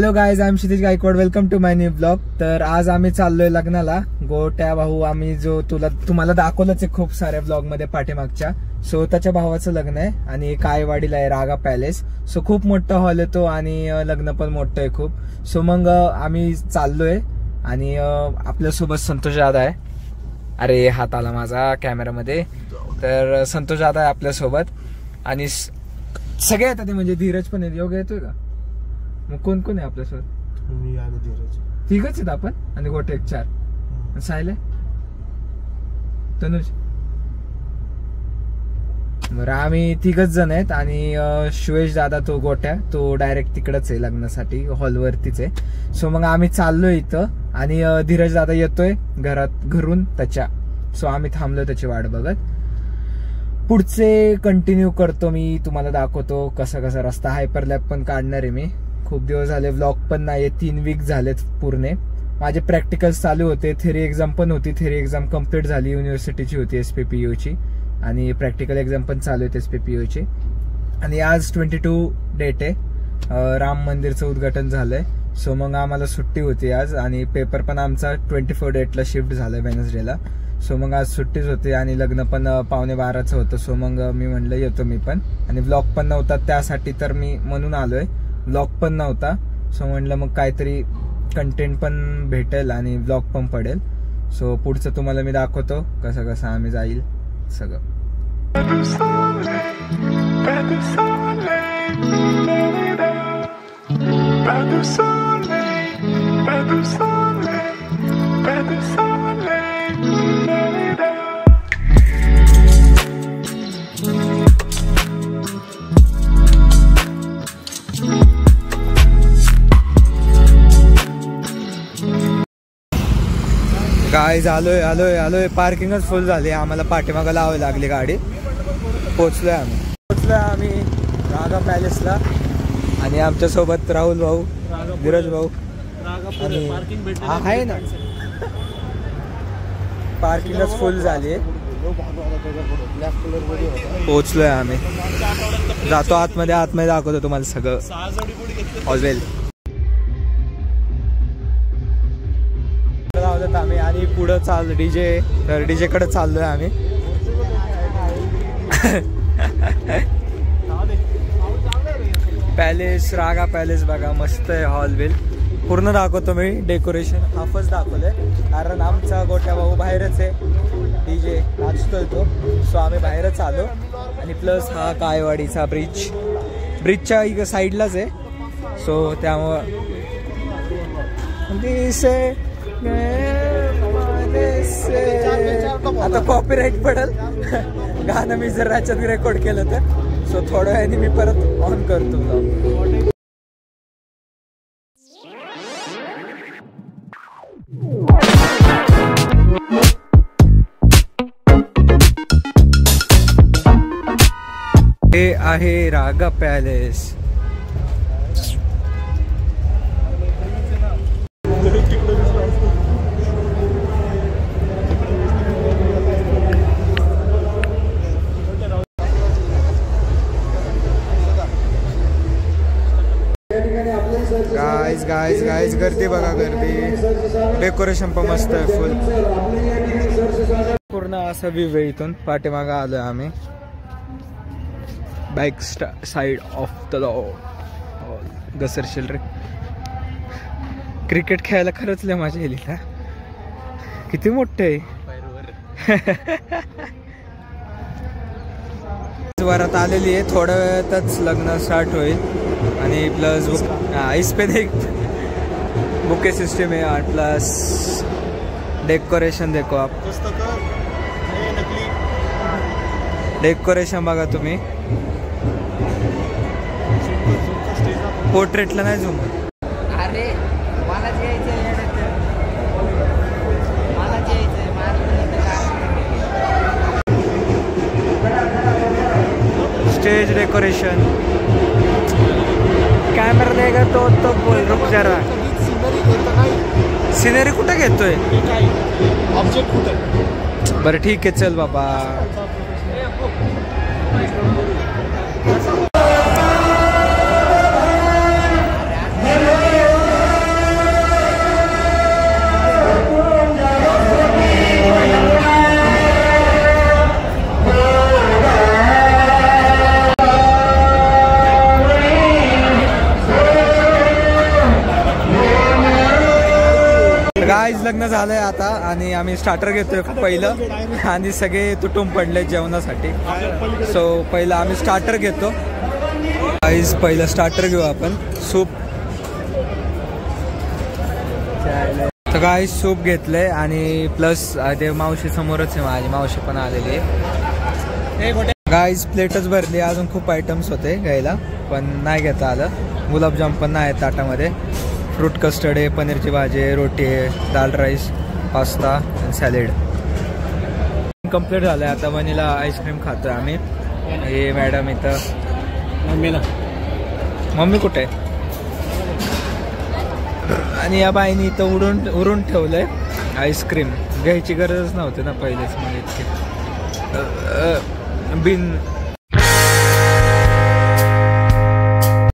Hello guys, I am Kshitij Gaikwad. Welcome to my new blog. तर आज आम्ही चाललोय लग्नाला. गोट्या भाऊ आम्ही जो तुम्हाला दाखवलंच आहे खूप साऱ्या ब्लॉग मध्ये पाठीमागच्या. सो त्याच्या भावाचं लग्न आहे आणि कायवाडीला आहे रागा पॅलेस. सो खूप मोठा हॉल आहे तो आणि लग्न पण मोठं आहे खूप. सो मग आम्ही चाललोय आणि आपल्यासोबत संतोष दादा आहे. अरे हात आला माझा कॅमेरामध्ये. तर संतोष दादा आहे आपल्यासोबत आणि सगळे येतात ते, म्हणजे धीरज पण आहे. योग्य येतोय का? मग कोण कोण आहे आपल्यासोबत? मी आणि धीरज तिघच आहेत आपण आणि गोटे एक 4 सायले तनुज. बरं आम्ही तिघच जण आहेत आणि शिवेश दादा तो गोट्या तो डायरेक्ट तिकडच आहे लग्नासाठी, हॉलवरतीच आहे. सो मग आम्ही चाललोय इथं आणि धीरज दादा येतोय घरून त्याच्या. सो आम्ही थांबलोय त्याची वाट बघत. पुढचे कंटिन्यू करतो मी, तुम्हाला दाखवतो कसा कसा रस्ता. हायपरलॅप पण काढणार आहे मी. खूप दिवस झाले व्लॉग पण नाही, 3 वीक झालेत पूर्ण. माझे प्रॅक्टिकल्स चालू होते, थेरी एक्झाम पण होती. थेरी एक्झाम कम्प्लीट झाली, युनिव्हर्सिटीची होती SPPU ची, आणि प्रॅक्टिकल एक्झाम पण चालू होते SPPU ची. आणि आज 22 डेट आहे, राम मंदिरचं उद्घाटन झालंय. सो मग आम्हाला सुट्टी होती आज आणि पेपर पण आमचा 24 डेटला शिफ्ट झालाय वेनसडेला. सो मग आज सुट्टीच होती आणि लग्न पण 11:15चं होतं. सो मग मी म्हणलं येतो मी पण, आणि व्लॉग पण नव्हता त्यासाठी तर मी म्हणून आलोय. व्लॉग पण नव्हता, सो म्हणलं मग काहीतरी कंटेंट पण भेटेल आणि व्लॉग पण पडेल. सो पुढचं तुम्हाला मी दाखवतो कसं कसं आम्ही जाईल सगळं. गाईज आलोय. पार्किंगच फुल झाली. आम्हाला पाठीमागं लावावी लागली गाडी. पोचलोय आम्ही रागा पॅलेसला. आणि आमच्या सोबत राहुल भाऊ, धीरज भाऊ आहे ना. पार्किंगच फुल झाली. पोचलोय आम्ही. जातो आतमध्ये दाखवतो तुम्हाला सगळं ऑलवेल. आम्ही आणि पुढं डीजे, तर डीजे कडे चाललोय आम्ही. पॅलेस, रागा पॅलेस बघा, मस्त आहे. हॉल बिल पूर्ण दाखवतो मी. डेकोरेशन हाफच दाखवलंय कारण आमचा गोट्या भाऊ बाहेरच आहे. डीजे नाचतोय तो. सो आम्ही बाहेरच आलो. आणि प्लस हा कायवाडीचा ब्रिजच्या इकडे साईडलाच आहे. सो त्यामुळं आता कॉपीराईट पडेल गाणं मी जर याच्यात रेकॉर्ड केलं तर. सो थोड्या वेळाने मी परत ऑन करतो. हे आहे रागा पॅलेस. गाईज गर्दी बघा, गर्दी. डेकोरेशन पण मस्त आहे फुल. पूर्ण असा व्ह्यू आहे इथून. पाठीमागं आलोय आम्ही. Back side of the law. घसरशील रे. क्रिकेट खेळायला खरंच लय मजा येईल. किती मोठं आहे. वरात आलेली आहे. थोड्या वेळातच लग्न स्टार्ट होईल. आणि प्लस इस पे एक बुके सिस्टम है और प्लस डेकोरेशन देखो आप. डेकोरेशन बघा तुम्ही. पोर्ट्रेटला नाही झूम. अरे मला स्टेज डेकोरेशन. कॅमेरा देगा तो बोल रुक जरा. सिनेरी कुठे घेतोय? ऑब्जेक्ट कुठे? बरं ठीक आहे, चल बाबा. झालंय आता आणि आम्ही स्टार्टर घेतोय पहिलं आणि सगळे तुटून पडले जेवणासाठी. सो पहिलं आम्ही स्टार्टर घेतो. गाईज पहिलं स्टार्टर घेऊ आपण. सूप. तर गाईज सूप घेतलंय आणि प्लस ते मावशी समोरच आहे, माझी मावशी पण आलेली आहे. गाईज प्लेटच भरली. अजून खूप आयटम्स होते घ्यायला पण नाही घेता आलं. गुलाबजाम पण नाही आहेत ताटामध्ये. फ्रूट कस्टर्ड आहे, पनीरची भाजी आहे, रोटी आहे, दाल राईस, पास्ता आणि सॅलेड. कंप्लीट झालं आहे. आता वनीला आईस्क्रीम खातोय आम्ही. हे मॅडम इथं. मम्मी कुठे आहे? आणि या बाईने इथं उरून ठेवलंय आईस्क्रीम. घ्यायची गरजच नव्हती ना पहिलेच. म्हणजे इतके बिन